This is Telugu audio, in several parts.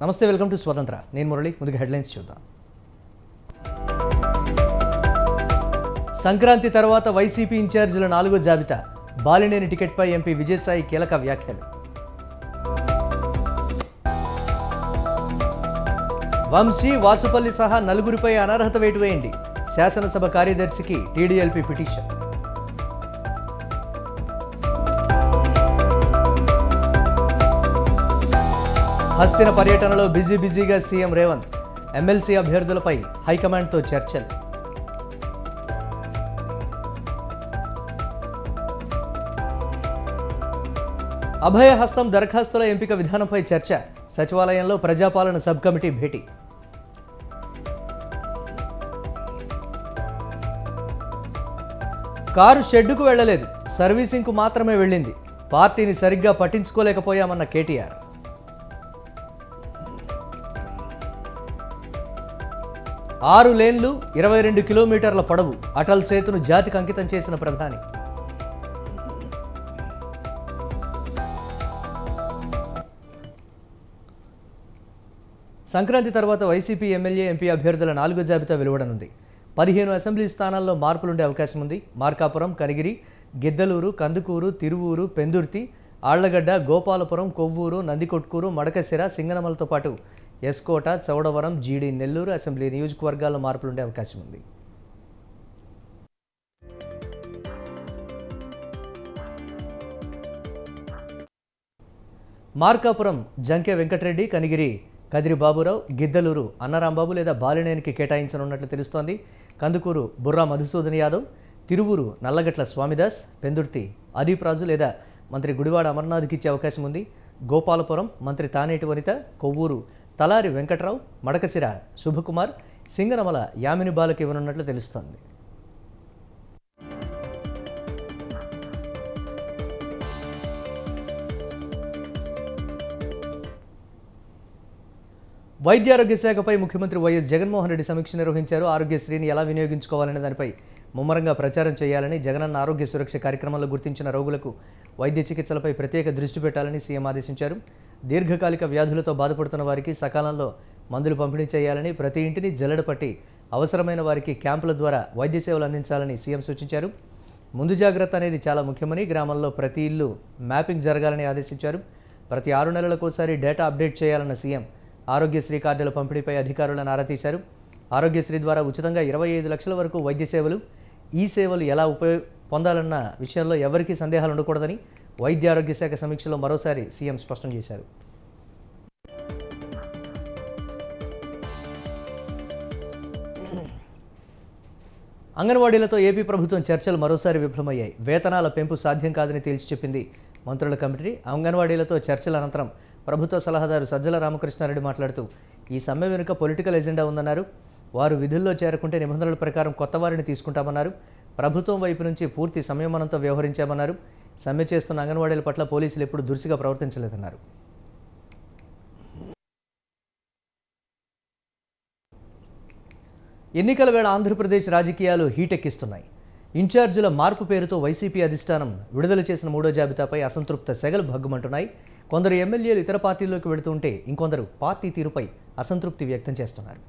నమస్తే, వెల్కమ్ టు స్వతంత్ర. నేను మురళి. ముందుగా హెడ్లైన్స్ చూద్దాం. సంక్రాంతి తర్వాత వైసీపీ ఇన్ఛార్జీల 4వ జాబితా. బాలినేని టికెట్పై ఎంపీ విజయసాయి కీలక వ్యాఖ్యలు. వంశీ, వాసుపల్లి సహా 4గురిపై అనర్హత వేటు వేయండి. శాసనసభ కార్యదర్శికి టీడీఎల్పీ పిటిషన్. హస్తిన పర్యటనలో బిజీగా సీఎం రేవంత్. ఎమ్మెల్సీ అభ్యర్థులపై హైకమాండ్తో చర్చలు. అభయహస్తం దరఖాస్తుల ఎంపిక విధానంపై చర్చ. సచివాలయంలో ప్రజాపాలన సబ్ కమిటీ భేటీ. కారు షెడ్డుకు వెళ్లలేదు, సర్వీసింగ్కు మాత్రమే వెళ్ళింది. పార్టీని సరిగ్గా పట్టించుకోలేకపోయామన్న కేటీఆర్. 6 లేన్లు, 22 కిలోమీటర్ల పొడవు అటల్ సేతును జాతికి అంకితం చేసిన ప్రధాని. సంక్రాంతి తర్వాత వైసీపీ ఎమ్మెల్యే, ఎంపీ అభ్యర్థుల 4వ జాబితా వెలువడనుంది. 15 అసెంబ్లీ స్థానాల్లో మార్పులుండే అవకాశం ఉంది. మార్కాపురం, కనిగిరి, గిద్దలూరు, కందుకూరు, తిరువూరు, పెందుర్తి, ఆళ్లగడ్డ, గోపాలపురం, కొవ్వూరు, నందికొట్కూరు, మడకశిర, సింగనమలతో పాటు ఎస్కోట, చౌడవరం, జీడి, నెల్లూరు అసెంబ్లీ నియోజకవర్గాల్లో మార్పులుండే అవకాశం ఉంది. మార్కాపురం జంకే వెంకటరెడ్డి, కనిగిరి కదిరి బాబురావు, గిద్దలూరు అన్నరాంబాబు లేదా బాలినేనికి కేటాయించనున్నట్లు తెలుస్తోంది. కందుకూరు బుర్రా మధుసూదన్ యాదవ్, తిరువూరు నల్లగట్ల స్వామిదాస్, పెందుర్తి అదీప్ రాజు లేదా మంత్రి గుడివాడ అమర్నాథ్కి ఇచ్చే అవకాశం ఉంది. గోపాలపురం మంత్రి తానేటి వనిత, కొవ్వూరు తలారి వెంకట్రావు, మడకశిర శుభకుమార్, సింగనమల యామిని బాలకు ఇవ్వనున్నట్లు తెలుస్తోంది. వైద్యారోగ్య శాఖపై ముఖ్యమంత్రి వైఎస్ జగన్మోహన్ రెడ్డి సమీక్ష నిర్వహించారు. ఆరోగ్యశ్రీని ఎలా వినియోగించుకోవాలనే దానిపై ముమ్మరంగా ప్రచారం చేయాలని, జగనన్న ఆరోగ్య సురక్ష కార్యక్రమంలో గుర్తించిన రోగులకు వైద్య చికిత్సలపై ప్రత్యేక దృష్టి పెట్టాలని సీఎం ఆదేశించారు. దీర్ఘకాలిక వ్యాధులతో బాధపడుతున్న వారికి సకాలంలో మందులు పంపిణీ చేయాలని, ప్రతి ఇంటిని జల్లెడ పట్టి అవసరమైన వారికి క్యాంపుల ద్వారా వైద్య సేవలు అందించాలని సీఎం సూచించారు. ముందు జాగ్రత్త అనేది చాలా ముఖ్యమని, గ్రామంలో ప్రతి ఇల్లు మ్యాపింగ్ జరగాలని ఆదేశించారు. ప్రతి 6 నెలలకోసారి డేటా అప్డేట్ చేయాలన్న సీఎం ఆరోగ్యశ్రీ కార్డుల పంపిణీపై అధికారులను ఆరా తీశారు. ఆరోగ్యశ్రీ ద్వారా ఉచితంగా 25 లక్షల వరకు వైద్య సేవలు, ఈ సేవలు ఎలా పొందాలన్న విషయంలో ఎవరికీ సందేహాలు ఉండకూడదని వైద్య ఆరోగ్య శాఖ సమీక్షలో మరోసారి సీఎం స్పష్టం చేశారు. అంగన్వాడీలతో ఏపీ ప్రభుత్వం చర్చలు మరోసారి విఫలమయ్యాయి. వేతనాల పెంపు సాధ్యం కాదని తేల్చి చెప్పింది మంత్రుల కమిటీ. అంగన్వాడీలతో చర్చల అనంతరం ప్రభుత్వ సలహాదారు సజ్జల రామకృష్ణారెడ్డి మాట్లాడుతూ, ఈ సమ్మె వెనుక పొలిటికల్ ఎజెండా ఉందన్నారు. వారు విధుల్లో చేరకుంటే నిబంధనల ప్రకారం కొత్త వారిని తీసుకుంటామన్నారు. ప్రభుత్వం వైపు నుంచి పూర్తి సంయమనంతో వ్యవహరించామన్నారు. సమ్మె చేస్తున్న అంగన్వాడీల పట్ల పోలీసులు ఎప్పుడు దురుసుగా ప్రవర్తించలేదన్నారు. ఎన్నికల వేళ ఆంధ్రప్రదేశ్ రాజకీయాలు హీటెక్కిస్తున్నాయి. ఇన్ఛార్జీల మార్పు పేరుతో వైసీపీ అధిష్టానం విడుదల చేసిన 3వ జాబితాపై అసంతృప్త సెగలు భగ్గుమంటున్నాయి. కొందరు ఎమ్మెల్యేలు ఇతర పార్టీల్లోకి వెళుతుంటే ఇంకొందరు పార్టీ తీరుపై అసంతృప్తి వ్యక్తం చేస్తున్నారు.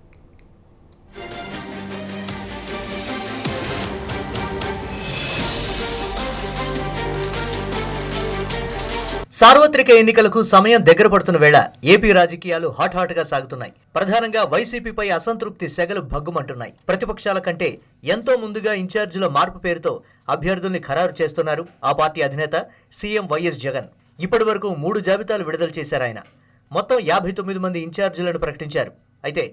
సార్వత్రిక ఎన్నికలకు సమయం దగ్గర పడుతున్న వేళ ఏపీ రాజకీయాలు హాట్గా సాగుతున్నాయి. ప్రధానంగా వైసీపీపై అసంతృప్తి సెగలు భగ్గుమంటున్నాయి. ప్రతిపక్షాల కంటే ఎంతో ముందుగా ఇన్ఛార్జీల మార్పు పేరుతో అభ్యర్థుల్ని ఖరారు చేస్తున్నారు ఆ పార్టీ అధినేత సీఎం వైఎస్ జగన్. ఇప్పటి వరకు 3 జాబితాలు విడుదల చేశారాయన. మొత్తం 59 మంది ఇన్ఛార్జీలను ప్రకటించారు. అయితే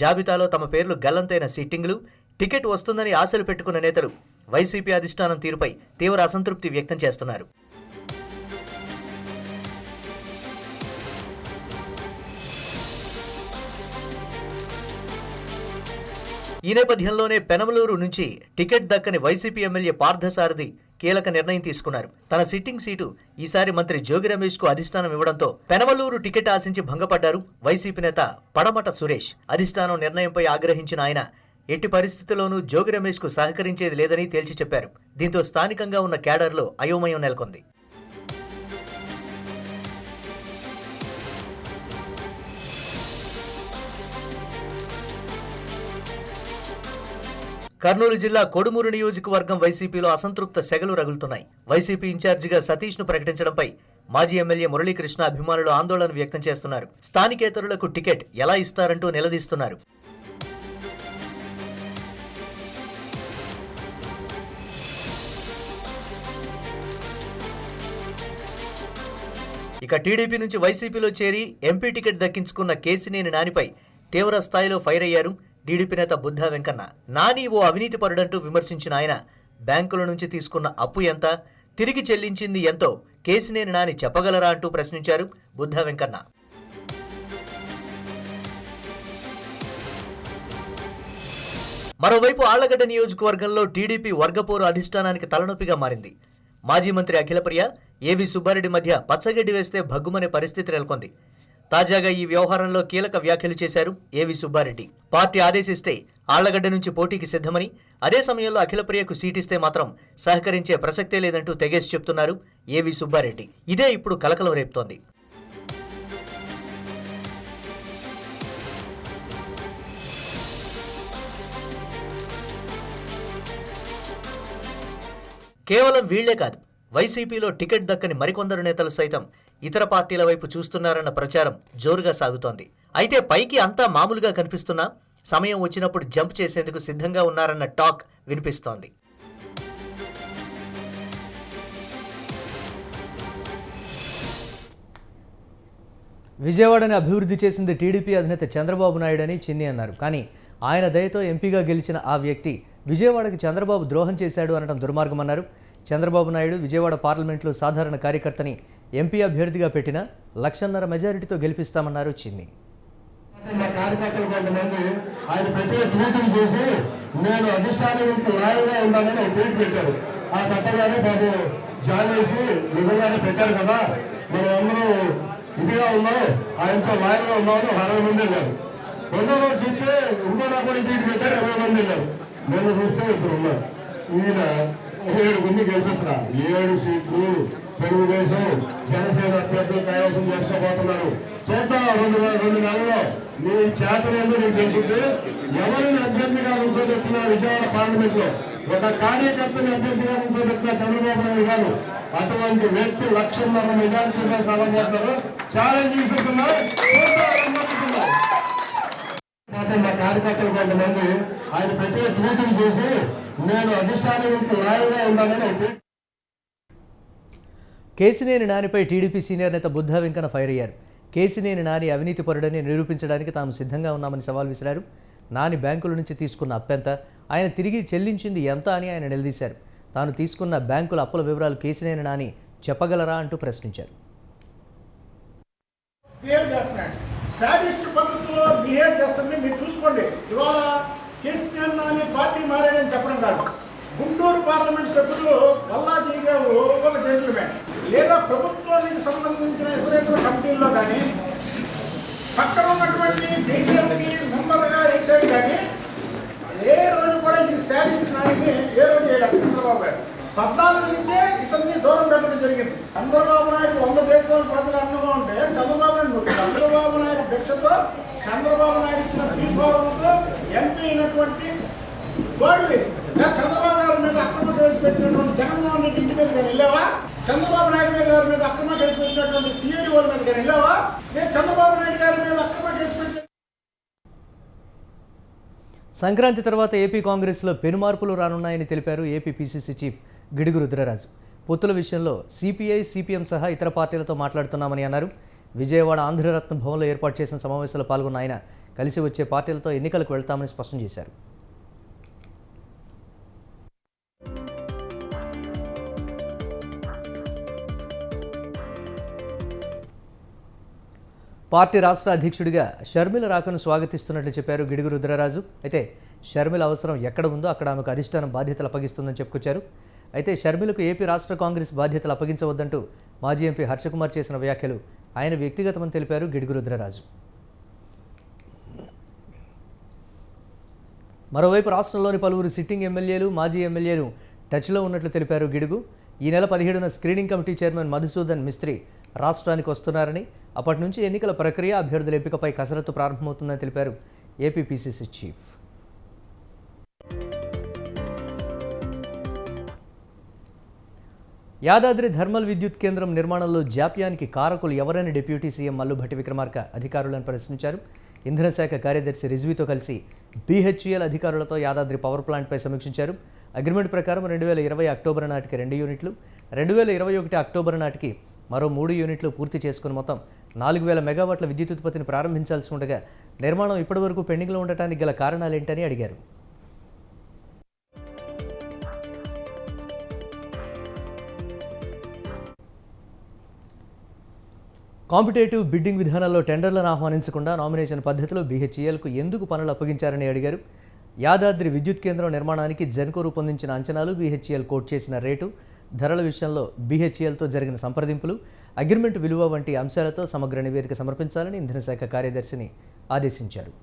జాబితాలో తమ పేర్లు గల్లంతైన సిట్టింగులు, టికెట్ వస్తుందని ఆశలు పెట్టుకున్న నేతలు వైసీపీ అధిష్టానం తీరుపై తీవ్ర అసంతృప్తి వ్యక్తం చేస్తున్నారు. ఈ నేపథ్యంలోనే పెనమలూరు నుంచి టికెట్ దక్కని వైసీపీ ఎమ్మెల్యే పార్థసారథి కీలక నిర్ణయం తీసుకున్నారు. తన సిట్టింగ్ సీటు ఈసారి మంత్రి జోగి రమేష్ కు అధిష్టానం ఇవ్వడంతో పెనమలూరు టికెట్ ఆశించి భంగపడ్డారు వైసీపీ నేత పడమట సురేష్. అధిష్టానం నిర్ణయంపై ఆగ్రహించిన ఆయన ఎట్టి పరిస్థితుల్లోనూ జోగి రమేష్ కు సహకరించేది లేదని తేల్చి చెప్పారు. దీంతో స్థానికంగా ఉన్న క్యాడర్లో అయోమయం నెలకొంది. కర్నూలు జిల్లా కొడుమూరు నియోజకవర్గం వైసీపీలో అసంతృప్త సెగలు రగులుతున్నాయి. వైసీపీ ఇన్ఛార్జిగా సతీష్ను ప్రకటించడంపై మాజీ ఎమ్మెల్యే మురళీకృష్ణ అభిమానులు ఆందోళన వ్యక్తం చేస్తున్నారు. స్థానికేతరులకు టికెట్ ఎలా ఇస్తారంటూ నిలదీస్తున్నారు. ఇక టీడీపీ నుంచి వైసీపీలో చేరి ఎంపీ టికెట్ దక్కించుకున్న కేసినేని నానిపై తీవ్ర స్థాయిలో ఫైర్ అయ్యారు టీడీపీ నేత బుద్ధా వెంకన్న. నాని ఓ అవినీతి పరుడంటూ విమర్శించిన ఆయన బ్యాంకుల నుంచి తీసుకున్న అప్పు ఎంత, తిరిగి చెల్లించింది ఎంతో కేసినేని నాని చెప్పగలరా అంటూ ప్రశ్నించారు బుద్ధా వెంకన్న. మరోవైపు ఆళ్లగడ్డ నియోజకవర్గంలో టీడీపీ వర్గపోరు అధిష్టానానికి తలనొప్పిగా మారింది. మాజీ మంత్రి అఖిలప్రియ, ఏవి సుబ్బారెడ్డి మధ్య పచ్చగడ్డి వేస్తే భగ్గుమనే పరిస్థితి నెలకొంది. తాజాగా ఈ వ్యవహారంలో కీలక వ్యాఖ్యలు చేశారు ఏవి సుబ్బారెడ్డి. పార్టీ ఆదేశిస్తే ఆళ్లగడ్డ నుంచి పోటీకి సిద్ధమని, అదే సమయంలో అఖిలప్రియకు సీటిస్తే మాత్రం సహకరించే ప్రసక్తే లేదంటూ తెగేసి చెప్తున్నారు ఏవి సుబ్బారెడ్డి. ఇదే ఇప్పుడు కలకలం రేపుతోంది. కేవలం వీళ్లే కాదు, వైసీపీలో టికెట్ దక్కని మరికొందరు నేతలు సైతం ఇతర పార్టీల వైపు చూస్తున్నారన్న ప్రచారం జోరుగా సాగుతోంది. అయితే పైకి అంతా మామూలుగా కనిపిస్తున్నా సమయం వచ్చినప్పుడు జంప్ చేసేందుకు సిద్ధంగా ఉన్నారన్న టాక్ వినిపిస్తోంది. విజయవాడని అభివృద్ధి చేసింది టీడీపీ అధినేత చంద్రబాబు నాయుడు అని చిన్ని అన్నారు. కానీ ఆయన దయతో ఎంపీగా గెలిచిన ఆ వ్యక్తి విజయవాడకి చంద్రబాబు ద్రోహం చేశాడు అనడం దుర్మార్గమన్నారు. చంద్రబాబు నాయుడు విజయవాడ పార్లమెంట్లో సాధారణ కార్యకర్తని ఎంపీ అభ్యర్థిగా పెట్టిన 1,50,000 మెజారిటీతో గెలిపిస్తామన్నారు చిన్ని. మా కార్యకర్తలు కొంతమంది ఆయన ప్రతి ట్వీట్లు చేసి నేను అధిష్టానానికి లాయల్గా ఉండాలని ఒక ట్వీట్ పెట్టారు. ఆ తప్పగానే బాబు జాయిన్ చేసి నిజంగానే పెట్టారు కదా, మనం అందరూ ఇదిగా ఉన్నాం, ఆయనతో లాయల్గా ఉన్నామని 60 మంది వెళ్ళారు. రెండో రోజు చూస్తే ఇంకో నాకు ట్వీట్ పెట్టారు, 20 మంది వెళ్ళారు. నేను చూస్తే ఇప్పుడు ఉన్నారు. ఈయన 7 మంది గెలిపించిన 7 సీట్లు తెలుగుదేశం జనసేన అభ్యర్థులు కైవసం చేసుకోబోతున్నారు. చూద్దాం 2 నెలల్లో నీ చేతలు ఏందో నీకు తెలుసుకుంటే ఎవరిని అభ్యర్థిగా ఉంచోబెట్టిన విజయవాడ పార్లమెంట్ లో ఒక కార్యకర్తని అభ్యర్థిగా ఉంచోబెట్టిన చంద్రబాబు నాయుడు గారు అటువంటి వ్యక్తి 1,50,000 మెజార్టీగా కలబోతారు. ఛాలెంజ్ తీసుకున్నారు. మా కార్యకర్తలు కొంతమంది ఆయన ప్రతి ట్వీట్లు చేసి నేను అధిష్టానానికి లాయల్గా ఉండాలని కేసినేని నానిపై టీడీపీ సీనియర్ నేత బుద్ధా వెంకన్న ఫైర్ అయ్యారు. కేసినేని నాని అవినీతిపరుడని నిరూపించడానికి తాము సిద్ధంగా ఉన్నామని సవాల్ విసిరారు. నాని బ్యాంకుల నుంచి తీసుకున్న అప్పెంత, ఆయన తిరిగి చెల్లించింది ఎంత అని ఆయన నిలదీశారు. తాను తీసుకున్న బ్యాంకుల అప్పుల వివరాలు కేసినేని నాని చెప్పగలరా అంటూ ప్రశ్నించారు. మీరు చూసుకోండి, ఇవాళ కేసీఆర్ నాని పార్టీ మారాడని చెప్పడం కాదు, గుంటూరు పార్లమెంట్ సభ్యులు గల్లాజీ గారు ఒక జెంటిల్మెన్, లేదా ప్రభుత్వానికి సంబంధించిన ఇతర కమిటీల్లో కానీ పక్కన ఉన్నటువంటి జేడీఎంకి మెంబర్గా వేసాడు. కానీ ఏ రోజు కూడా ఈ శాడిస్ట్ నాని ఏ రోజు చేయలేదు చంద్రబాబు గారు. 14 నుంచే ఇతన్ని దూరం పెట్టడం జరిగింది. చంద్రబాబు నాయుడు 100 దేశాల ప్రజలు అండగా ఉంటే చంద్రబాబు నాయుడు అధ్యక్షతో చంద్రబాబు నాయుడు ఇచ్చిన తీర్మానంతో ఎంపీ అయినటువంటి వాడివి చంద్రబాబు గారి మీద అక్రమ కేసు పెట్టినటువంటి జగన్మోహన్ రెడ్డి ఇంటి మీద కానీ వెళ్ళావా? చంద్రబాబు నాయుడు గారి మీద అక్రమ కేసు పెట్టినటువంటి సిఐడి వాళ్ళ మీద కానీ వెళ్ళావా? నేను చంద్రబాబు నాయుడు గారి మీద అక్రమ కేసు పెట్టి. సంక్రాంతి తర్వాత ఏపీ కాంగ్రెస్లో పెనుమార్పులు రానున్నాయని తెలిపారు AP PCC chief Gidugu Rudraraju. పొత్తుల విషయంలో సిపిఐ, సిపిఎం సహా ఇతర పార్టీలతో మాట్లాడుతున్నామని అన్నారు. విజయవాడ ఆంధ్రరత్న భవన్లో ఏర్పాటు చేసిన సమావేశంలో పాల్గొన్న ఆయన కలిసి వచ్చే పార్టీలతో ఎన్నికలకు వెళ్తామని స్పష్టం చేశారు. పార్టీ రాష్ట్ర అధ్యక్షుడిగా షర్మిల రాకను స్వాగతిస్తున్నట్లు చెప్పారు గిడుగు రుద్రరాజు. అయితే షర్మిల అవసరం ఎక్కడ ఉందో అక్కడ ఆమెకు అధిష్టానం బాధ్యతలు అప్పగిస్తుందని చెప్పుకొచ్చారు. అయితే షర్మిలకు ఏపీ రాష్ట్ర కాంగ్రెస్ బాధ్యతలు అప్పగించవద్దంటూ మాజీ ఎంపీ హర్షకుమార్ చేసిన వ్యాఖ్యలు ఆయన వ్యక్తిగతమని తెలిపారు గిడుగు రుద్రరాజు. మరోవైపు రాష్ట్రంలోని పలువురు సిట్టింగ్ ఎమ్మెల్యేలు, మాజీ ఎమ్మెల్యేలు టచ్లో ఉన్నట్లు తెలిపారు గిడుగు. ఈ నెల 17న screening committee chairman Madhusudan Mistry రాష్ట్రానికి వస్తున్నారని, అప్పటి నుంచి ఎన్నికల ప్రక్రియ, అభ్యర్థుల ఎంపికపై కసరత్తు ప్రారంభమవుతుందని తెలిపారు AP PCC chief. Yadadri thermal విద్యుత్ కేంద్రం నిర్మాణంలో జాప్యానికి కారకులు ఎవరని డిప్యూటీ సీఎం మల్లు భట్టి విక్రమార్క అధికారులను ప్రశ్నించారు. ఇంధన శాఖ కార్యదర్శి రిజ్వీతో కలిసి BHEL అధికారులతో యాదాద్రి పవర్ ప్లాంట్పై సమీక్షించారు. అగ్రిమెంట్ ప్రకారం 2020 అక్టోబర్ నాటికి 2 యూనిట్లు, 2021 అక్టోబర్ నాటికి మరో 3 యూనిట్లు పూర్తి చేసుకుని మొత్తం 4000 మెగావాట్ల విద్యుత్ ఉత్పత్తిని ప్రారంభించాల్సి ఉండగా నిర్మాణం ఇప్పటివరకు పెండింగ్లో ఉండటానికి గల కారణాలేంటని అడిగారు. కాంపిటేటివ్ బిడ్డింగ్ విధానాల్లో టెండర్లను ఆహ్వానించకుండా నామినేషన్ పద్ధతిలో BHELకు ఎందుకు పనులు అప్పగించారని అడిగారు. యాదాద్రి విద్యుత్ కేంద్రం నిర్మాణానికి జెన్కో రూపొందించిన అంచనాలు, BHEL కోట్ చేసిన రేటు, ధరల విషయంలో BHELతో జరిగిన సంప్రదింపులు, అగ్రిమెంట్ విలువ వంటి అంశాలతో సమగ్ర నివేదిక సమర్పించాలని ఇంధన శాఖ కార్యదర్శిని ఆదేశించారు.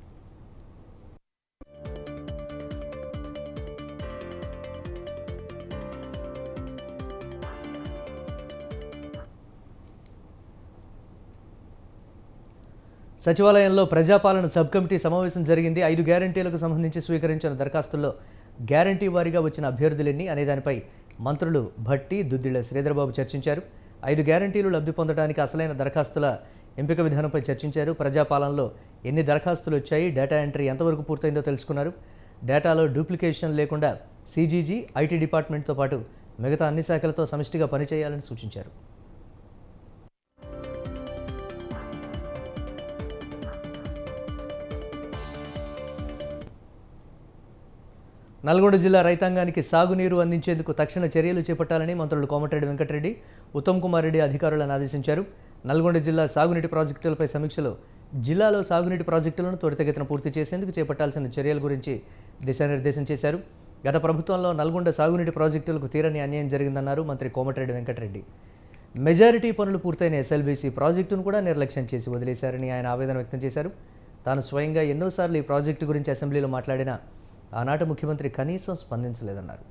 సచివాలయంలో ప్రజాపాలన సబ్ కమిటీ సమావేశం జరిగింది. 5 గ్యారంటీలకు సంబంధించి స్వీకరించిన దరఖాస్తుల్లో గ్యారంటీ వారీగా వచ్చిన అభ్యర్థులెన్ని అనే దానిపై మంత్రులు భట్టి, దుద్దిళ్ల శ్రీధర్బాబు చర్చించారు. 5 గ్యారంటీలు లబ్ధి పొందడానికి అసలైన దరఖాస్తుల ఎంపిక విధానంపై చర్చించారు. ప్రజాపాలనలో ఎన్ని దరఖాస్తులు వచ్చాయి, డేటా ఎంట్రీ ఎంతవరకు పూర్తయిందో తెలుసుకున్నారు. డేటాలో డూప్లికేషన్ లేకుండా CGG, IT డిపార్ట్మెంట్తో పాటు మిగతా అన్ని శాఖలతో సమిష్టిగా పనిచేయాలని సూచించారు. నల్గొండ జిల్లా రైతాంగానికి సాగునీరు అందించేందుకు తక్షణ చర్యలు చేపట్టాలని మంత్రులు కోమటిరెడ్డి వెంకటరెడ్డి, ఉత్తమ్ కుమార్ రెడ్డి అధికారులను ఆదేశించారు. నల్గొండ జిల్లా సాగునీటి ప్రాజెక్టులపై సమీక్షలో జిల్లాలో సాగునీటి ప్రాజెక్టులను త్వరితగతిన పూర్తి చేసేందుకు చేపట్టాల్సిన చర్యల గురించి దిశానిర్దేశం చేశారు. గత ప్రభుత్వంలో నల్గొండ సాగునీటి ప్రాజెక్టులకు తీరని అన్యాయం జరిగిందన్నారు మంత్రి కోమటిరెడ్డి వెంకటరెడ్డి. మెజారిటీ పనులు పూర్తయిన SLBC ప్రాజెక్టును కూడా నిర్లక్ష్యం చేసి వదిలేశారని ఆయన ఆవేదన వ్యక్తం చేశారు. తాను స్వయంగా ఎన్నోసార్లు ఈ ప్రాజెక్టు గురించి అసెంబ్లీలో మాట్లాడినా ఆనాటి ముఖ్యమంత్రి కనీసం స్పందించలేదన్నారు.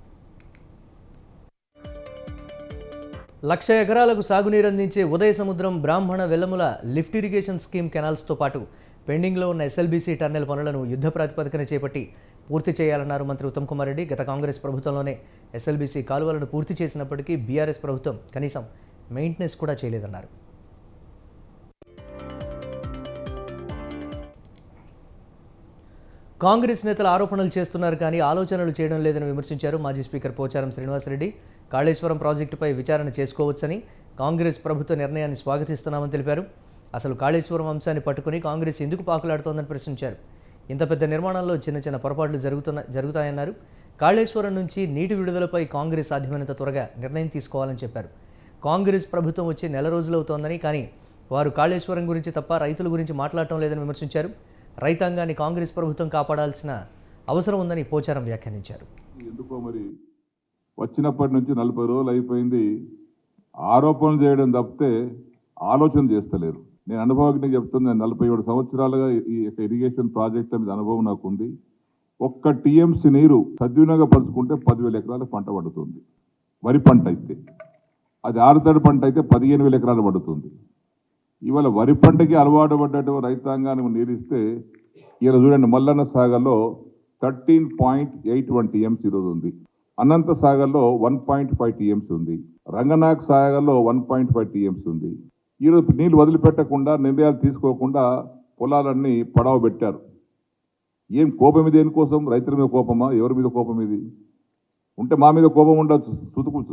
1,00,000 ఎకరాలకు సాగునీరు అందించే ఉదయ సముద్రం, బ్రాహ్మణ, వెల్లముల లిఫ్ట్ ఇరిగేషన్ స్కీమ్ కెనాల్స్తో పాటు పెండింగ్లో ఉన్న SLBC టన్నెల్ పనులను యుద్ధ ప్రాతిపదికన చేపట్టి పూర్తి చేయాలన్నారు మంత్రి ఉత్తమ్ కుమార్ రెడ్డి. గత కాంగ్రెస్ ప్రభుత్వంలోనే SLBC కాలువలను పూర్తి చేసినప్పటికీ BRS ప్రభుత్వం కనీసం మెయింటెనెన్స్ కూడా చేయలేదన్నారు. కాంగ్రెస్ నేతలు ఆరోపణలు చేస్తున్నారు కానీ ఆలోచనలు చేయడం లేదని విమర్శించారు మాజీ స్పీకర్ పోచారం శ్రీనివాసరెడ్డి. కాళేశ్వరం ప్రాజెక్టుపై విచారణ చేసుకోవచ్చని, కాంగ్రెస్ ప్రభుత్వ నిర్ణయాన్ని స్వాగతిస్తున్నామని తెలిపారు. అసలు కాళేశ్వరం అంశాన్ని పట్టుకుని కాంగ్రెస్ ఎందుకు పాకులాడుతోందని ప్రశ్నించారు. ఇంత పెద్ద నిర్మాణంలో చిన్న చిన్న పొరపాట్లు జరుగుతాయన్నారు. కాళేశ్వరం నుంచి నీటి విడుదలపై కాంగ్రెస్ సాధ్యమైనంత త్వరగా నిర్ణయం తీసుకోవాలని చెప్పారు. కాంగ్రెస్ ప్రభుత్వం వచ్చి నెల రోజులవుతోందని, కానీ వారు కాళేశ్వరం గురించి తప్ప రైతుల గురించి మాట్లాడటం లేదని విమర్శించారు. రైతాంగాన్ని కాంగ్రెస్ ప్రభుత్వం కాపాడాల్సిన అవసరం ఉందని పోచారం వ్యాఖ్యానించారు. ఎందుకో మరి వచ్చినప్పటి నుంచి 40 రోజులు అయిపోయింది, ఆరోపణలు చేయడం తప్పితే ఆలోచన చేస్తలేరు. నేను అనుభవానికి చెప్తున్నాను, 47 సంవత్సరాలుగా ఈ ఇరిగేషన్ ప్రాజెక్ట్ మీద అనుభవం నాకు ఉంది. ఒక్క TMC నీరు సద్వినియోగ పరుచుకుంటే 10,000 ఎకరాల పంట పడుతుంది. వరి పంట అయితే, అది ఆరుతడి పంట అయితే 15,000 ఎకరాలు పడుతుంది. ఇవాళ వరి పంటకి అలవాటు పడ్డట్టు రైతాంగానికి నీరిస్తే ఇలా చూడండి, మల్లన్న సాగర్లో 13.81 TMC ఈరోజు ఉంది. అనంత సాగర్లో 1.5 TMC ఉంది. రంగనాయక్ సాగర్లో 1.5 TMC ఉంది. ఈరోజు నీళ్ళు వదిలిపెట్టకుండా, నిర్ణయాలు తీసుకోకుండా పొలాలన్నీ పడవ పెట్టారు. ఏం కోపం ఇది? దేనికోసం? రైతుల మీద కోపమా? ఎవరి మీద కోపం ఇది? ఉంటే మా మీద కోపం ఉండొచ్చు,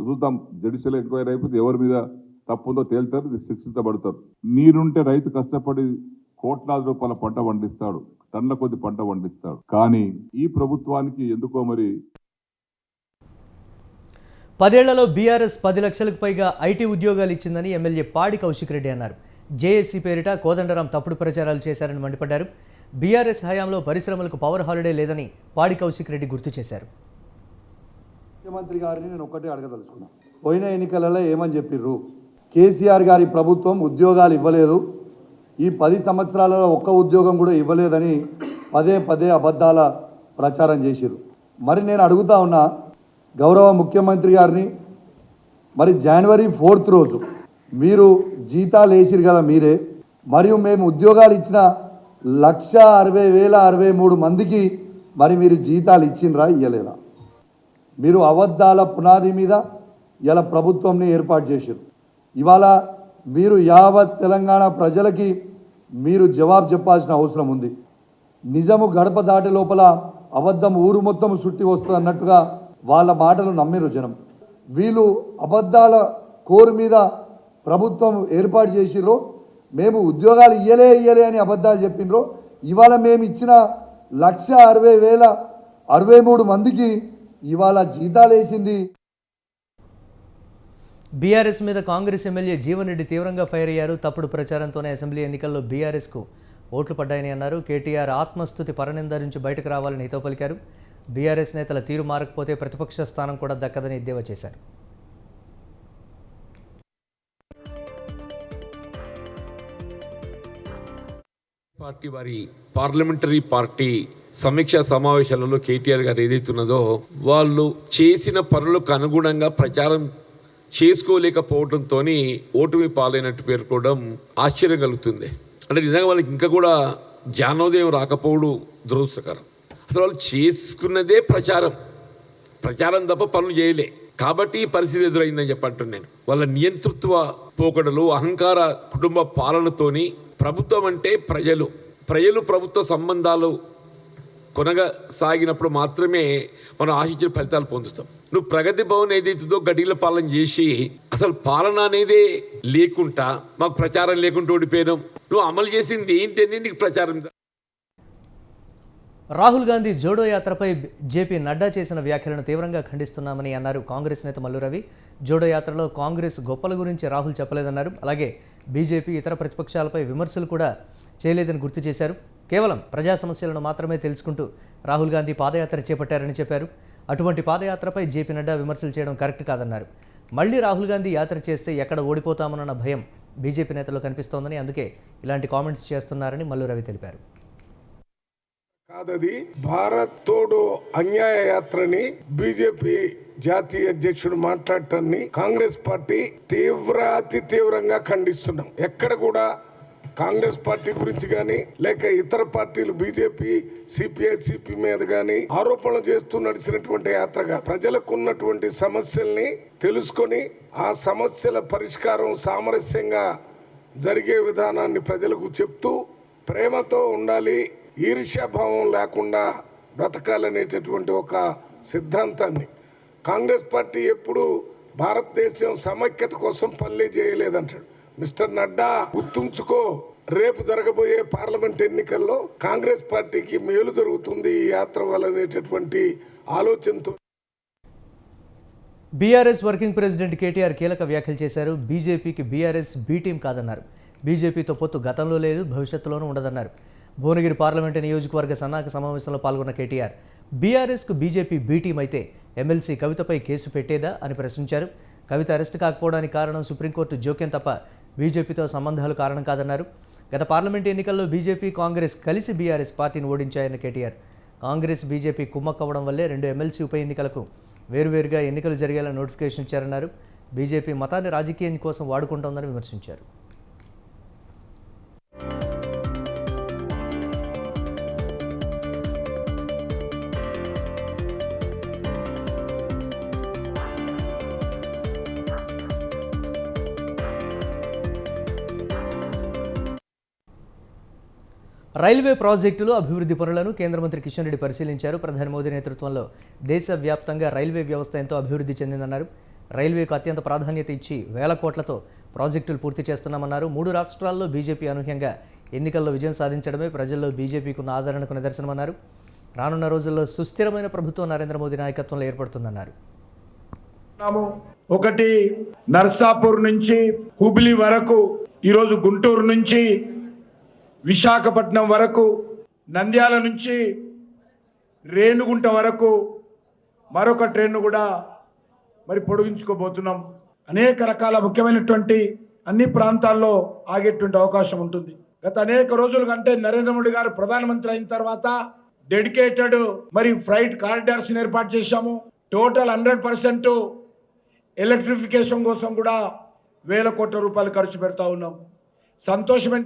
చూద్దాం. జుడిషియల్ ఎంక్వైరీ అయిపోతే ఎవరి మీద తప్పుందో తేల్తారు, శిక్షించబడతారు. నీరుంటే రైతు కష్టపడి కోట్లాది రూపాయల పంట పండిస్తాడు, టన్నుల కొద్ది పంట పండిస్తాడు. కానీ ఈ ప్రభుత్వానికి ఎందుకో మరి 10 ఏళ్లలో BRS 10 లక్షలకు పైగా IT ఉద్యోగాలు ఇచ్చిందని ఎమ్మెల్యే పాడి కౌశిక్ రెడ్డి అన్నారు. JSC పేరిట కోదండరాం తప్పుడు ప్రచారాలు చేశారని మండిపడ్డారు. BRS హయాంలో పరిశ్రమలకు పవర్ హాలిడే లేదని పాడి కౌశిక్ రెడ్డి గుర్తు చేశారు. ముఖ్యమంత్రి గారిని నేను ఒక్కటే అడగదలుచుకున్నా, పోయిన ఎన్నికలలో ఏమని చెప్పిర్రు? కేసీఆర్ గారి ప్రభుత్వం ఉద్యోగాలు ఇవ్వలేదు, ఈ 10 సంవత్సరాలలో ఒక్క ఉద్యోగం కూడా ఇవ్వలేదని పదే అబద్ధాల ప్రచారం చేసిర్రు. మరి నేను అడుగుతా ఉన్నా గౌరవ ముఖ్యమంత్రి గారిని, మరి జనవరి 4th రోజు మీరు జీతాలు వేసిరు కదా మీరే, మరియు మేము ఉద్యోగాలు ఇచ్చిన 1,60,063 మందికి మరి మీరు జీతాలు ఇచ్చిండ్రా, ఇయ్యలేదా? మీరు అబద్ధాల పునాది మీద ఇలా ప్రభుత్వంని ఏర్పాటు చేశారు. ఇవాళ మీరు యావత్ తెలంగాణ ప్రజలకి మీరు జవాబు చెప్పాల్సిన అవసరం ఉంది. నిజము గడప దాటే లోపల అబద్ధం ఊరు మొత్తం చుట్టి వస్తుంది అన్నట్టుగా వాళ్ళ మాటలు నమ్మిరు జనం. వీళ్ళు అబద్ధాల కోరు మీద ప్రభుత్వం ఏర్పాటు చేసిర్రు. మేము ఉద్యోగాలు ఇయ్యలే అని అబద్ధాలు చెప్పినరు. ఇవాళ మేము ఇచ్చిన 1,60,63 మందికి ఇవాళ జీతాలు వేసింది. బీఆర్ఎస్ మీద కాంగ్రెస్ ఎమ్మెల్యే జీవన్ రెడ్డి తీవ్రంగా ఫైర్ అయ్యారు. తప్పుడు ప్రచారంతోనే అసెంబ్లీ ఎన్నికల్లో బీఆర్ఎస్కు ఓట్లు పడ్డాయని అన్నారు. కేటీఆర్ ఆత్మస్తుతి పరనింద నుంచి బయటకు రావాలని హితవు పలికారు. బీఆర్ఎస్ నేతల తీరు మారకపోతే ప్రతిపక్ష స్థానం కూడా దక్కదని ఎద్దేవా చేశారు. పార్టీ వారి పార్లమెంటరీ పార్టీ సమీక్షా సమావేశాలలో కేటీఆర్ గారు ఏదైతున్నదో వాళ్ళు చేసిన పనులకు అనుగుణంగా ప్రచారం చేసుకోలేకపోవడంతో ఓటమి పాలైనట్టు పేర్కోవడం ఆశ్చర్యం కలుగుతుంది. అంటే నిజంగా వాళ్ళకి ఇంకా కూడా జ్ఞానోదయం రాకపోవడం దురదృష్టకరం. అసలు వాళ్ళు చేసుకున్నదే ప్రచారం తప్ప పనులు చేయలే కాబట్టి ఈ పరిస్థితి ఎదురైందని చెప్పంటున్నాను. వాళ్ళ నియంతృత్వ పోకడలు, అహంకార కుటుంబ పాలనతోని ప్రభుత్వం అంటే ప్రజలు ప్రభుత్వ సంబంధాలు కొనసాగినప్పుడు మాత్రమే మనం ఆశించిన ఫలితాలు పొందుతాం. నువ్వు ప్రగతి భవన్ ఏదైతుందో గడిల పాలన చేసి అసలు పాలన అనేదే లేకుండా మాకు ప్రచారం లేకుండా ఓడిపోయినాం. నువ్వు అమలు చేసింది ఏంటని నీకు ప్రచారం. రాహుల్ గాంధీ జోడో యాత్రపై జేపీ నడ్డా చేసిన వ్యాఖ్యలను తీవ్రంగా ఖండిస్తున్నామని అన్నారు కాంగ్రెస్ నేత మల్లు రవి. జోడో యాత్రలో కాంగ్రెస్ గొప్పల గురించి రాహుల్ చెప్పలేదన్నారు. అలాగే బీజేపీ ఇతర ప్రతిపక్షాలపై విమర్శలు కూడా చేయలేదని గుర్తు చేశారు. కేవలం ప్రజా సమస్యలను మాత్రమే తెలుసుకుంటూ రాహుల్ గాంధీ పాదయాత్ర చేపట్టారని చెప్పారు. అటువంటి పాదయాత్రపై జేపీ నడ్డా విమర్శలు చేయడం కరెక్ట్ కాదన్నారు. మళ్లీ రాహుల్ గాంధీ యాత్ర చేస్తే ఎక్కడ ఓడిపోతామన్న భయం బీజేపీ నేతల్లో కనిపిస్తోందని, అందుకే ఇలాంటి కామెంట్స్ చేస్తున్నారని మల్లు రవి తెలిపారు. కాదది భారత్ తోడు అన్యాయ యాత్రని బీజేపీ జాతీయ అధ్యక్షుడు మాట్లాడటాన్ని కాంగ్రెస్ పార్టీ అతి తీవ్రంగా ఖండిస్తున్నాం. ఎక్కడ కూడా కాంగ్రెస్ పార్టీ గురించి కానీ లేక ఇతర పార్టీలు బీజేపీ, సిపిఐ, సిపి మీద కానీ ఆరోపణలు చేస్తూ నడిచినటువంటి యాత్రగా ప్రజలకు ఉన్నటువంటి సమస్యల్ని తెలుసుకొని ఆ సమస్యల పరిష్కారం సామరస్యంగా జరిగే విధానాన్ని ప్రజలకు చెప్తూ ప్రేమతో ఉండాలి, ఈర్ష్యాభావం లేకుండా బ్రతకాలనేటటువంటి ఒక సిద్ధాంతాన్ని కాంగ్రెస్ పార్టీ ఎప్పుడు భారతదేశం సమైక్యత కోసం పనులే చేయలేదంటాడు. మిస్టర్ నడ్డా గుర్తుంచుకో, రేపు జరగబోయే పార్లమెంట్ ఎన్నికల్లో కాంగ్రెస్ పార్టీకి మేలు జరుగుతుంది ఈ యాత్ర వల్లనేటటువంటి ఆలోచనతో. బీఆర్ఎస్ వర్కింగ్ ప్రెసిడెంట్ కేటీఆర్ కీలక వ్యాఖ్యలు చేశారు. బీజేపీకి బీఆర్ఎస్ బీ టీం కాదన్నారు. బీజేపీతో పొత్తు గతంలో లేదు, భవిష్యత్తులోనూ ఉండదన్నారు. భువనగిరి పార్లమెంటు నియోజకవర్గ సన్నాహక సమావేశంలో పాల్గొన్న కేటీఆర్ బీఆర్ఎస్కు బీజేపీ బీ టీం అయితే ఎమ్మెల్సీ కవితపై కేసు పెట్టేదా అని ప్రశ్నించారు. కవిత అరెస్టు కాకపోవడానికి కారణం సుప్రీంకోర్టు జోక్యం తప్ప బీజేపీతో సంబంధాలు కారణం కాదన్నారు. గత పార్లమెంటు ఎన్నికల్లో బీజేపీ, కాంగ్రెస్ కలిసి బీఆర్ఎస్ పార్టీని ఓడించాయన్న కేటీఆర్ కాంగ్రెస్, బీజేపీ కుమ్మక్కవడం వల్లే 2 ఎమ్మెల్సీ ఉప ఎన్నికలకు వేరువేరుగా ఎన్నికలు జరిగేలా నోటిఫికేషన్ ఇచ్చారన్నారు. బీజేపీ మతాన్ని రాజకీయం కోసం వాడుకుంటోందని విమర్శించారు. రైల్వే ప్రాజెక్టులు అభివృద్ధి పనులను కేంద్ర మంత్రి కిషన్ రెడ్డి పరిశీలించారు. ప్రధాని మోదీ నేతృత్వంలో దేశవ్యాప్తంగా రైల్వే వ్యవస్థ ఎంతో అభివృద్ధి చెందిందన్నారు. రైల్వేకు అత్యంత ప్రాధాన్యత ఇచ్చి 1,000 కోట్లతో ప్రాజెక్టులు పూర్తి చేస్తున్నామన్నారు. 3 రాష్ట్రాల్లో బీజేపీ అనూహ్యంగా ఎన్నికల్లో విజయం సాధించడమే ప్రజల్లో బీజేపీకి ఉన్న ఆదరణకు నిదర్శనమన్నారు. రానున్న రోజుల్లో సుస్థిరమైన ప్రభుత్వం నరేంద్ర మోదీ నాయకత్వంలో ఏర్పడుతుందన్నారు. ఒకటి నర్సాపూర్ నుంచి హుబ్లీ వరకు, ఈరోజు గుంటూరు నుంచి విశాఖపట్నం వరకు, నంద్యాల నుంచి రేణుగుంట వరకు మరొక ట్రైన్ను కూడా పొడిగించుకోబోతున్నాం. అనేక రకాల ముఖ్యమైనటువంటి అన్ని ప్రాంతాల్లో ఆగేటువంటి అవకాశం ఉంటుంది. గత అనేక రోజుల కంటే నరేంద్ర మోడీ గారు ప్రధానమంత్రి అయిన తర్వాత డెడికేటెడ్ ఫ్రైట్ కారిడార్స్ ఏర్పాటు చేశాము. టోటల్ 100% ఎలక్ట్రిఫికేషన్ కోసం కూడా 1,000 కోట్ల రూపాయలు ఖర్చు పెడతా ఉన్నాం. సంతోషం.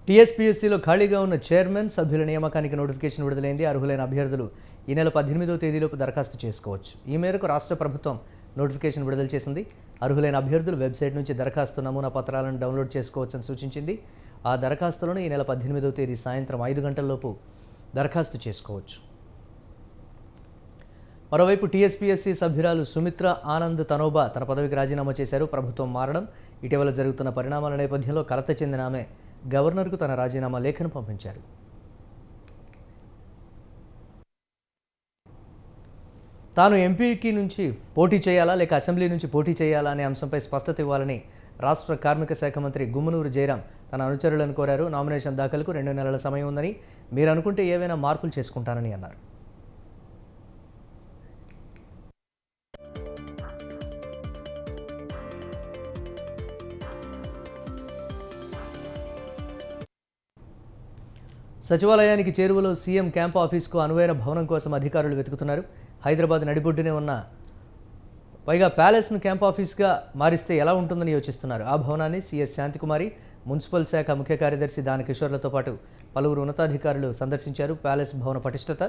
టీఎస్పీఎస్సీలో ఖాళీగా ఉన్న చైర్మన్, సభ్యుల నియామకానికి నోటిఫికేషన్ విడుదలైంది. అర్హులైన అభ్యర్థులు ఈ నెల 18వ తేదీలోపు దరఖాస్తు చేసుకోవచ్చు. ఈ మేరకు రాష్ట్ర ప్రభుత్వం నోటిఫికేషన్ విడుదల చేసింది. అర్హులైన అభ్యర్థులు వెబ్సైట్ నుంచి దరఖాస్తు నమూనా పత్రాలను డౌన్లోడ్ చేసుకోవచ్చని సూచించింది. ఆ దరఖాస్తులను ఈ నెల 18వ తేదీ సాయంత్రం 5 గంటలలోపు దరఖాస్తు చేసుకోవచ్చు. మరోవైపు టీఎస్పీఎస్సీ సభ్యురాలు సుమిత్ర ఆనంద్ తనోబా తన పదవికి రాజీనామా చేశారు. ప్రభుత్వం మారడం, ఇటీవల జరుగుతున్న పరిణామాల నేపథ్యంలో కలత చెందిన ఆమె గవర్నర్కు తన రాజీనామా లేఖను పంపించారు. తాను ఎంపీకి నుంచి పోటీ చేయాలా లేక అసెంబ్లీ నుంచి పోటీ చేయాలా అనే అంశంపై స్పష్టత ఇవ్వాలని రాష్ట్ర కార్మిక శాఖ మంత్రి గుమ్మనూరు జయరాం తన అనుచరులను కోరారు. నామినేషన్ దాఖలకు 2 నెలల సమయం ఉందని, మీరు అనుకుంటే ఏవైనా మార్పులు చేసుకుంటానని అన్నారు. సచివాలయానికి చేరువలో సీఎం క్యాంప్ ఆఫీస్కు అనువైన భవనం కోసం అధికారులు వెతుకుతున్నారు. హైదరాబాద్ నడిబొడ్డునే ఉన్న పైగా ప్యాలెస్ను క్యాంప్ ఆఫీస్గా మారిస్తే ఎలా ఉంటుందని యోచిస్తున్నారు. ఆ భవనాన్ని సీఎస్ శాంతికుమారి, మున్సిపల్ శాఖ ముఖ్య కార్యదర్శి దానకిషోర్లతో పాటు పలువురు ఉన్నతాధికారులు సందర్శించారు. ప్యాలెస్ భవన పటిష్టత,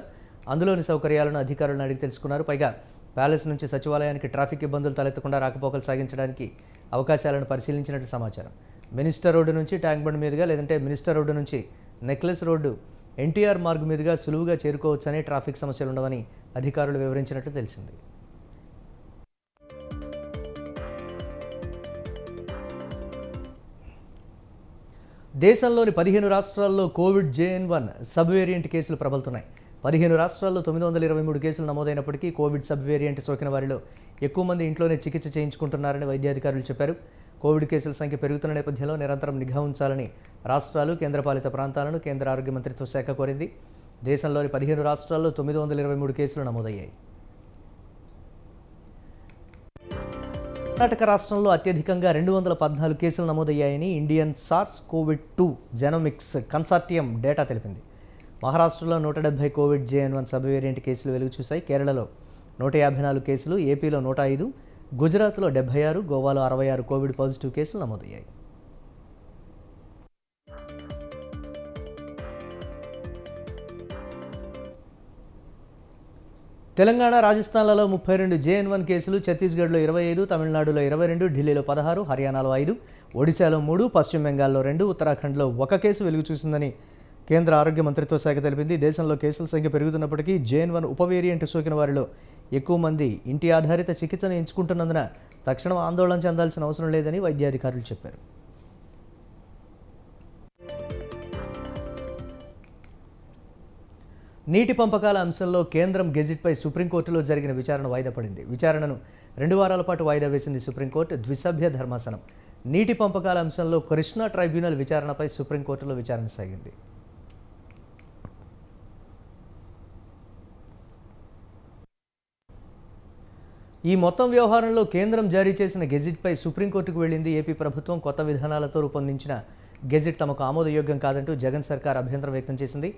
అందులోని సౌకర్యాలను అధికారులను అడిగి తెలుసుకున్నారు. పైగా ప్యాలెస్ నుంచి సచివాలయానికి ట్రాఫిక్ ఇబ్బందులు తలెత్తకుండా రాకపోకలు సాగించడానికి అవకాశాలను పరిశీలించినట్లు సమాచారం. మినిస్టర్ రోడ్డు నుంచి ట్యాంక్ బండ్ మీదుగా లేదంటే మినిస్టర్ రోడ్డు నుంచి నెక్లెస్ రోడ్డు, ఎన్టీఆర్ మార్గ్ మీదుగా సులువుగా చేరుకోవచ్చని, ట్రాఫిక్ సమస్యలు ఉండవని అధికారులు వివరించినట్లు తెలిసింది. దేశంలోని 15 రాష్ట్రాల్లో కోవిడ్ JN.1 సబ్ వేరియంట్ కేసులు ప్రబలుతున్నాయి. 15 రాష్ట్రాల్లో 923 కేసులు నమోదైనప్పటికీ కోవిడ్ సబ్ వేరియంట్ సోకిన వారిలో ఎక్కువ మంది ఇంట్లోనే చికిత్స చేయించుకుంటున్నారని వైద్యాధికారులు చెప్పారు. కోవిడ్ కేసుల సంఖ్య పెరుగుతున్న నేపథ్యంలో నిరంతరం నిఘా ఉంచాలని రాష్ట్రాలు, కేంద్రపాలిత ప్రాంతాలను కేంద్ర ఆరోగ్య మంత్రిత్వ శాఖ కోరింది. దేశంలోని 15 రాష్ట్రాల్లో 923 కేసులు నమోదయ్యాయి. కర్ణాటక రాష్ట్రంలో అత్యధికంగా 214 కేసులు నమోదయ్యాయని Indian SARS-CoV-2 genomics consortium data తెలిపింది. మహారాష్ట్రలో 170 కోవిడ్ JN.1 సబ్ వేరియంట్ కేసులు వెలుగు చూశాయి. కేరళలో 154 కేసులు, ఏపీలో 105, గుజరాత్లో 76, గోవాలో 66 కోవిడ్ పాజిటివ్ కేసులు నమోదయ్యాయి. తెలంగాణ, రాజస్థాన్లలో 32 JN.1 కేసులు, ఛత్తీస్గఢ్లో 25, తమిళనాడులో 22, ఢిల్లీలో 16, హర్యానాలో 5, ఒడిశాలో 3, పశ్చిమ బెంగాల్లో 2, ఉత్తరాఖండ్లో 1 కేసు వెలుగు చూసిందని కేంద్ర ఆరోగ్య మంత్రిత్వ శాఖ తెలిపింది. దేశంలో కేసుల సంఖ్య పెరుగుతున్నప్పటికీ JN.1 ఉప వేరియంట్ సోకిన వారిలో ఎక్కువ మంది ఇంటి ఆధారిత చికిత్సను ఎంచుకుంటున్నందున తక్షణం ఆందోళన చెందాల్సిన అవసరం లేదని వైద్యాధికారులు చెప్పారు. నీటి పంపకాల అంశంలో కేంద్రం గెజిట్పై సుప్రీంకోర్టులో జరిగిన విచారణ వాయిదా పడింది. విచారణను 2 వారాల పాటు వాయిదా వేసింది సుప్రీంకోర్టు ద్విసభ్య ధర్మాసనం. నీటి పంపకాల అంశంలో కృష్ణా ట్రైబ్యునల్ విచారణపై సుప్రీంకోర్టులో విచారణ సాగింది. ఈ మొత్తం వ్యవహారంలో కేంద్రం జారీ చేసిన గెజిట్పై సుప్రీంకోర్టుకు వెళ్లింది ఏపీ ప్రభుత్వం. కొత్త విధానాలతో రూపొందించిన గెజిట్ తమకు ఆమోదయోగ్యం కాదంటూ జగన్ సర్కార్ అభ్యంతరం వ్యక్తం చేసింది.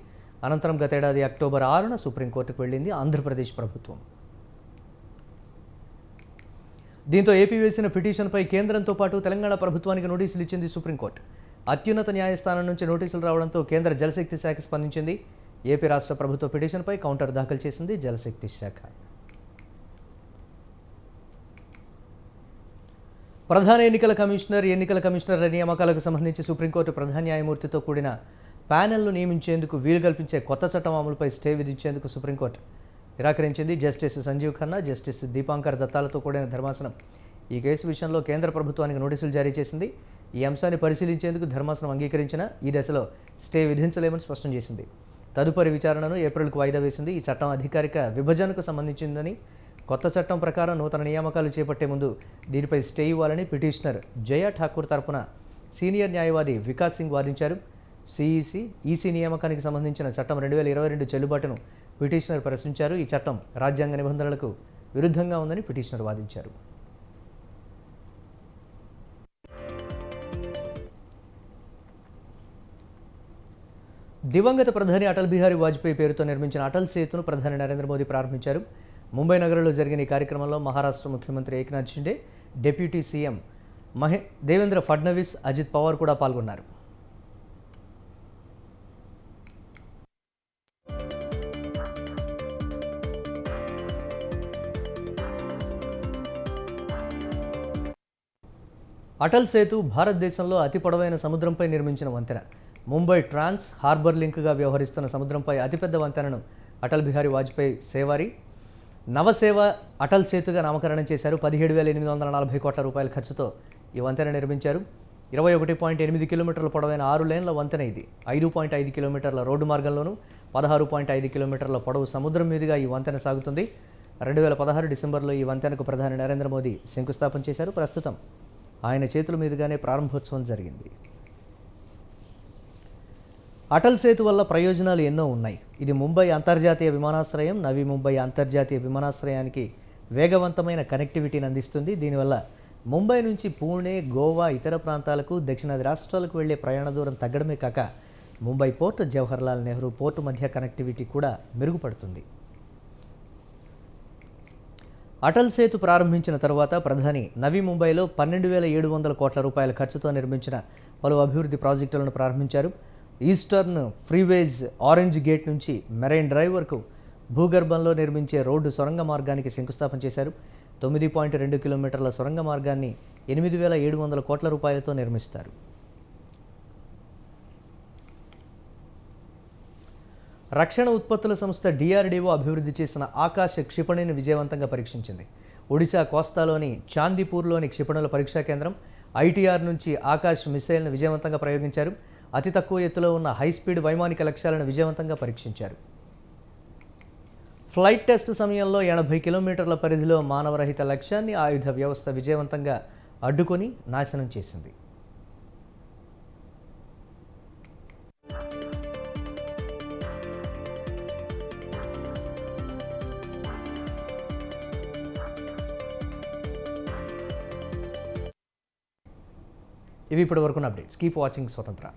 అనంతరం గతేడాది అక్టోబర్ 6న సుప్రీంకోర్టుకు వెళ్లింది ఆంధ్రప్రదేశ్ ప్రభుత్వం. దీంతో ఏపీ వేసిన పిటిషన్పై కేంద్రంతో పాటు తెలంగాణ ప్రభుత్వానికి నోటీసులు ఇచ్చింది సుప్రీంకోర్టు. అత్యున్నత న్యాయస్థానం నుంచి నోటీసులు రావడంతో కేంద్ర జలశక్తి శాఖ స్పందించింది. ఏపీ రాష్ట్ర ప్రభుత్వ పిటిషన్పై కౌంటర్ దాఖలు చేసింది జలశక్తి శాఖ. ప్రధాన ఎన్నికల కమిషనర్ నియామకాలకు సంబంధించి సుప్రీంకోర్టు ప్రధాన న్యాయమూర్తితో కూడిన ప్యానెల్ను నియమించేందుకు వీలు కల్పించే కొత్త చట్టం అమలుపై స్టే విధించేందుకు సుప్రీంకోర్టు నిరాకరించింది. జస్టిస్ సంజీవ్ ఖన్నా, జస్టిస్ దీపాంకర్ దత్తాలతో కూడిన ధర్మాసనం ఈ కేసు విషయంలో కేంద్ర ప్రభుత్వానికి నోటీసులు జారీ చేసింది. ఈ అంశాన్ని పరిశీలించేందుకు ధర్మాసనం అంగీకరించిన ఈ దశలో స్టే విధించలేమని స్పష్టం చేసింది. తదుపరి విచారణను ఏప్రిల్కు వాయిదా వేసింది. ఈ చట్టం అధికారిక విభజనకు సంబంధించిందని, కొత్త చట్టం ప్రకారం నూతన నియామకాలు చేపట్టే ముందు దీనిపై స్టే ఇవ్వాలని పిటిషనర్ జయ ఠాకూర్ తరపున సీనియర్ న్యాయవాది వికాస్ సింగ్ వాదించారు. ఈసీ నియామకానికి సంబంధించిన చట్టం 2022 చెల్లుబాటును పిటిషనర్ ప్రశ్నించారు. ఈ చట్టం రాజ్యాంగ నిబంధనలకు విరుద్ధంగా ఉందని పిటిషనర్ వాదించారు. దివంగత ప్రధాని అటల్ బిహారీ వాజ్పేయి పేరుతో నిర్మించిన అటల్ సేతును ప్రధాని నరేంద్ర మోదీ ప్రారంభించారు. ముంబై నగరంలో జరిగిన ఈ కార్యక్రమంలో మహారాష్ట్ర ముఖ్యమంత్రి ఏక్నాథ్ షిండే, డిప్యూటీ సీఎం దేవేంద్ర ఫడ్నవీస్, అజిత్ పవార్ కూడా పాల్గొన్నారు. అటల్ సేతు భారతదేశంలో అతి పొడవైన సముద్రంపై నిర్మించిన వంతెన. ముంబై ట్రాన్స్ హార్బర్ లింక్గా వ్యవహరిస్తున్న సముద్రంపై అతిపెద్ద వంతెనను అటల్ బిహారీ వాజ్పేయి సేవారి నవసేవ అటల్ సేతుగా నామకరణం చేశారు. 17,840 కోట్ల రూపాయల ఖర్చుతో ఈ వంతెన నిర్మించారు. 21.8 కిలోమీటర్ల పొడవైన 6 లేన్ల వంతెన ఇది. 5.5 కిలోమీటర్ల రోడ్డు మార్గంలోనూ 16.5 కిలోమీటర్ల పొడవు సముద్రం మీదుగా ఈ వంతెన సాగుతుంది. 2016 డిసెంబర్లో ఈ వంతెనకు ప్రధాని నరేంద్ర మోదీ శంకుస్థాపన చేశారు. ప్రస్తుతం ఆయన చేతుల మీదుగానే ప్రారంభోత్సవం జరిగింది. అటల్ సేతు వల్ల ప్రయోజనాలు ఎన్నో ఉన్నాయి. ఇది ముంబై అంతర్జాతీయ విమానాశ్రయం, నవీ ముంబై అంతర్జాతీయ విమానాశ్రయానికి వేగవంతమైన కనెక్టివిటీని అందిస్తుంది. దీనివల్ల ముంబై నుంచి పూణే, గోవా, ఇతర ప్రాంతాలకు, దక్షిణాది రాష్ట్రాలకు వెళ్లే ప్రయాణ దూరం తగ్గడమే కాక ముంబై పోర్టు, జవహర్లాల్ నెహ్రూ పోర్టు మధ్య కనెక్టివిటీ కూడా మెరుగుపడుతుంది. అటల్ సేతు ప్రారంభించిన తరువాత ప్రధాని నవీ ముంబైలో 12,700 కోట్ల రూపాయల ఖర్చుతో నిర్మించిన పలు అభివృద్ధి ప్రాజెక్టులను ప్రారంభించారు. ఈస్టర్న్ ఫ్రీవేజ్ ఆరెంజ్ గేట్ నుంచి మెరైన్ డ్రైవ్ వరకు భూగర్భంలో నిర్మించే రోడ్డు సొరంగ మార్గానికి శంకుస్థాపన చేశారు. 9.2 కిలోమీటర్ల సొరంగ మార్గాన్ని 8,700 కోట్ల రూపాయలతో నిర్మిస్తారు. రక్షణ ఉత్పత్తుల సంస్థ DRDO అభివృద్ధి చేసిన ఆకాశ క్షిపణిని విజయవంతంగా పరీక్షించింది. ఒడిశా కోస్తాలోని చాందీపూర్లోని క్షిపణుల పరీక్షా కేంద్రం ITR నుంచి ఆకాశ్ మిసైల్ను విజయవంతంగా ప్రయోగించారు. అతి తక్కువ ఎత్తులో ఉన్న హైస్పీడ్ వైమానిక లక్ష్యాలను విజయవంతంగా పరీక్షించారు. ఫ్లైట్ టెస్ట్ సమయంలో 80 కిలోమీటర్ల పరిధిలో మానవరహిత లక్ష్యాన్ని ఆయుధ వ్యవస్థ విజయవంతంగా అడ్డుకొని నాశనం చేసింది. ఇవి ఇప్పటి వరకున్న అప్డేట్స్. కీప్ వాచింగ్ స్వతంత్ర.